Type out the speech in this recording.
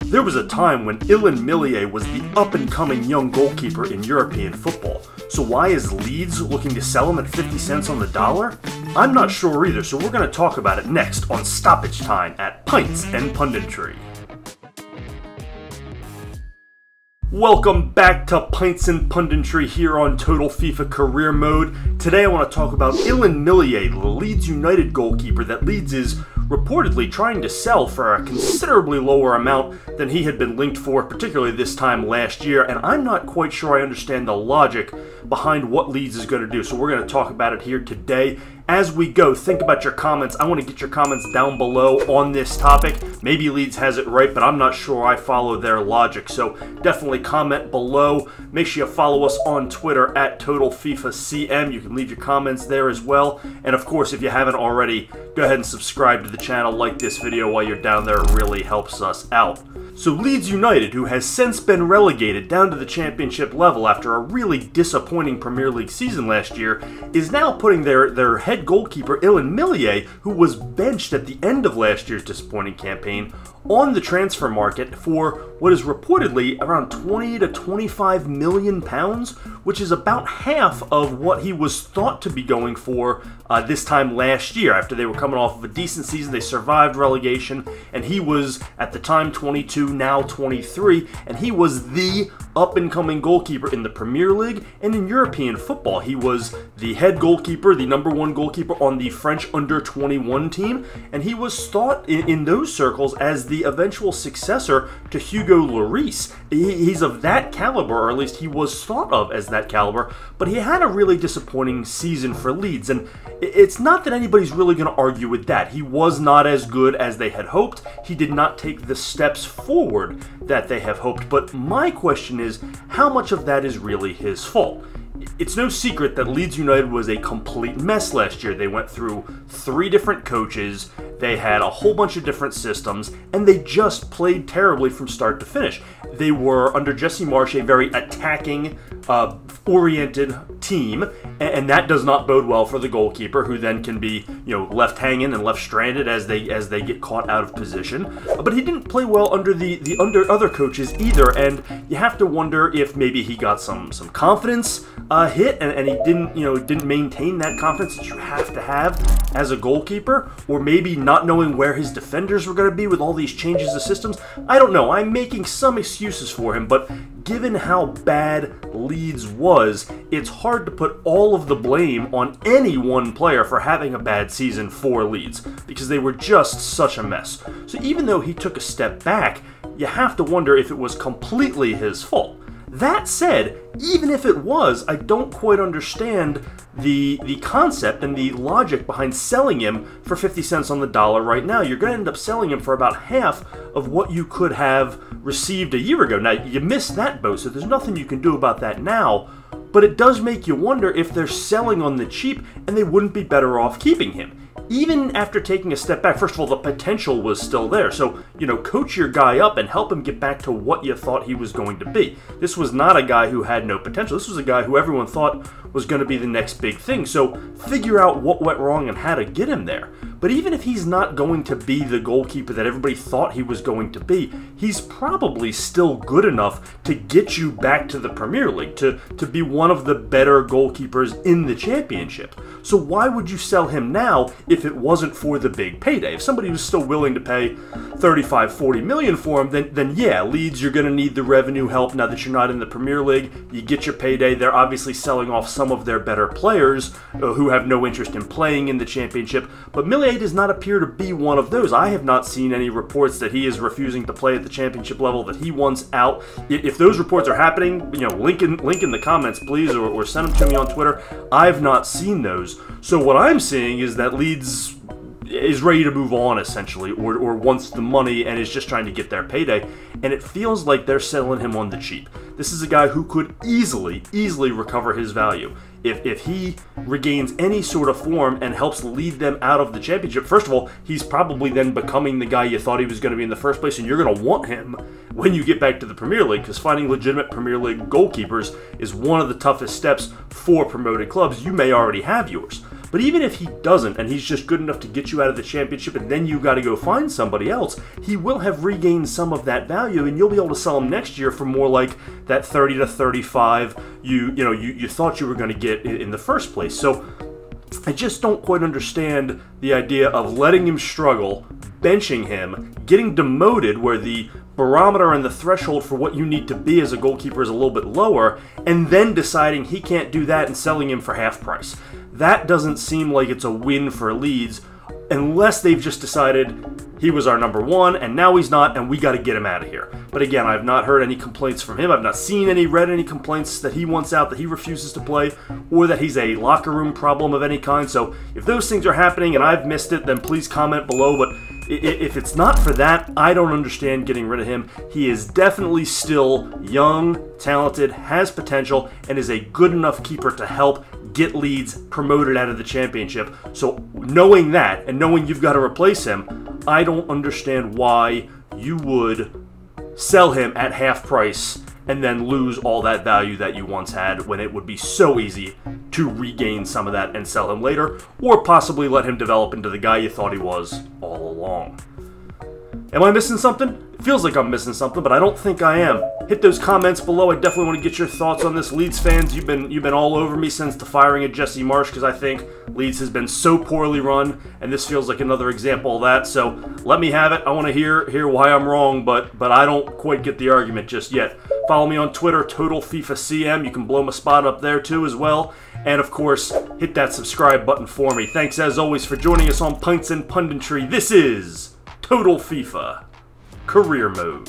There was a time when Illan Meslier was the up-and-coming young goalkeeper in European football. So why is Leeds looking to sell him at 50 cents on the dollar? I'm not sure either, so we're going to talk about it next on Stoppage Time at Pints and Punditry. Welcome back to Pints and Punditry here on Total FIFA Career Mode. Today I want to talk about Illan Meslier, the Leeds United goalkeeper that Leeds is reportedly trying to sell for a considerably lower amount than he had been linked for, particularly this time last year, and I'm not quite sure I understand the logic behind what Leeds is going to do, so we're going to talk about it here today. As we go, think about your comments. I want to get your comments down below on this topic. Maybe Leeds has it right, but I'm not sure I follow their logic, so definitely comment below. Make sure you follow us on Twitter at TotalFIFACM. You can leave your comments there as well, and of course, if you haven't already, go ahead and subscribe to the channel, like this video while you're down there. It really helps us out. So Leeds United, who has since been relegated down to the championship level after a really disappointing Premier League season last year, is now putting their head goalkeeper Illan Meslier, who was benched at the end of last year's disappointing campaign, on the transfer market for what is reportedly around 20 to 25 million pounds, which is about half of what he was thought to be going for this time last year. After they were coming off of a decent season, they survived relegation, and he was, at the time, 22, now 23, and he was the up-and-coming goalkeeper in the Premier League and in European football. He was the head goalkeeper, the #1 goalkeeper on the French under-21 team, and he was thought in those circles as the eventual successor to Hugo Lloris. He's of that caliber, or at least he was thought of as that caliber, but he had a really disappointing season for Leeds, and it's not that anybody's really going to argue with that. He was not as good as they had hoped. He did not take the steps forward that they have hoped, but my question is, how much of that is really his fault? It's no secret that Leeds United was a complete mess last year. They went through 3 different coaches, they had a whole bunch of different systems, and they just played terribly from start to finish. They were, under Jesse Marsch, a very attacking, oriented team, and that does not bode well for the goalkeeper, who then can be, left hanging and left stranded as they get caught out of position. But he didn't play well under the other coaches either, and you have to wonder if maybe he got some confidence hit, and he didn't maintain that confidence that you have to have as a goalkeeper, or maybe not knowing where his defenders were going to be with all these changes of systems. I don't know. I'm making some excuses for him, but given how bad Leeds was, it's hard to put all of the blame on any one player for having a bad season for Leeds, because they were just such a mess. So even though he took a step back, you have to wonder if it was completely his fault. That said, even if it was, I don't quite understand the concept and the logic behind selling him for 50 cents on the dollar right now. You're going to end up selling him for about half of what you could have received a year ago. Now, you missed that boat, so there's nothing you can do about that now, but it does make you wonder if they're selling on the cheap and they wouldn't be better off keeping him. Even after taking a step back, first of all, the potential was still there. So, coach your guy up and help him get back to what you thought he was going to be. This was not a guy who had no potential. This was a guy who everyone thought was going to be the next big thing. So figure out what went wrong and how to get him there. But even if he's not going to be the goalkeeper that everybody thought he was going to be, he's probably still good enough to get you back to the Premier League, to be one of the better goalkeepers in the championship. So why would you sell him now if it wasn't for the big payday? If somebody was still willing to pay 35, 40 million for him, then yeah, Leeds, you're going to need the revenue help now that you're not in the Premier League. You get your payday. They're obviously selling off some of their better players who have no interest in playing in the championship, but Meslier does not appear to be one of those. I have not seen any reports that he is refusing to play at the championship level, that he wants out. If those reports are happening, link in the comments, please, or send them to me on Twitter. I've not seen those. So what I'm seeing is that Leeds is ready to move on, essentially, or wants the money and is just trying to get their payday, and it feels like they're selling him on the cheap. This is a guy who could easily recover his value. If he regains any sort of form and helps lead them out of the championship, first of all, he's probably then becoming the guy you thought he was going to be in the first place, and you're going to want him when you get back to the Premier League, because finding legitimate Premier League goalkeepers is one of the toughest steps for promoted clubs. You may already have yours. But even if he doesn't, and he's just good enough to get you out of the championship, and then you got to go find somebody else, he will have regained some of that value, and you'll be able to sell him next year for more like that 30 to 35 you thought you were going to get in the first place. So I just don't quite understand the idea of letting him struggle, benching him, getting demoted where the barometer and the threshold for what you need to be as a goalkeeper is a little bit lower, and then deciding he can't do that and selling him for half price. That doesn't seem like it's a win for Leeds, unless they've just decided he was our number one and now he's not and we got to get him out of here. But again, I've not heard any complaints from him. I've not seen read any complaints that he wants out, that he refuses to play, or that he's a locker room problem of any kind. So if those things are happening and I've missed it, then please comment below. But if it's not for that, I don't understand getting rid of him. He is definitely still young, talented, has potential, and is a good enough keeper to help get Leeds promoted out of the championship. So knowing that, and knowing you've got to replace him, I don't understand why you would sell him at half price and then lose all that value that you once had, when it would be so easy to regain some of that and sell him later, or possibly let him develop into the guy you thought he was all along. Am I missing something? It feels like I'm missing something, but I don't think I am. Hit those comments below. I definitely want to get your thoughts on this. Leeds fans, you've been all over me since the firing of Jesse Marsch, because I think Leeds has been so poorly run, and this feels like another example of that. So let me have it. I want to hear why I'm wrong, but I don't quite get the argument just yet. Follow me on Twitter, TotalFIFACM. You can blow my spot up there too as well. And of course, hit that subscribe button for me. Thanks as always for joining us on Pints and Punditry. This is Total FIFA Career Mode.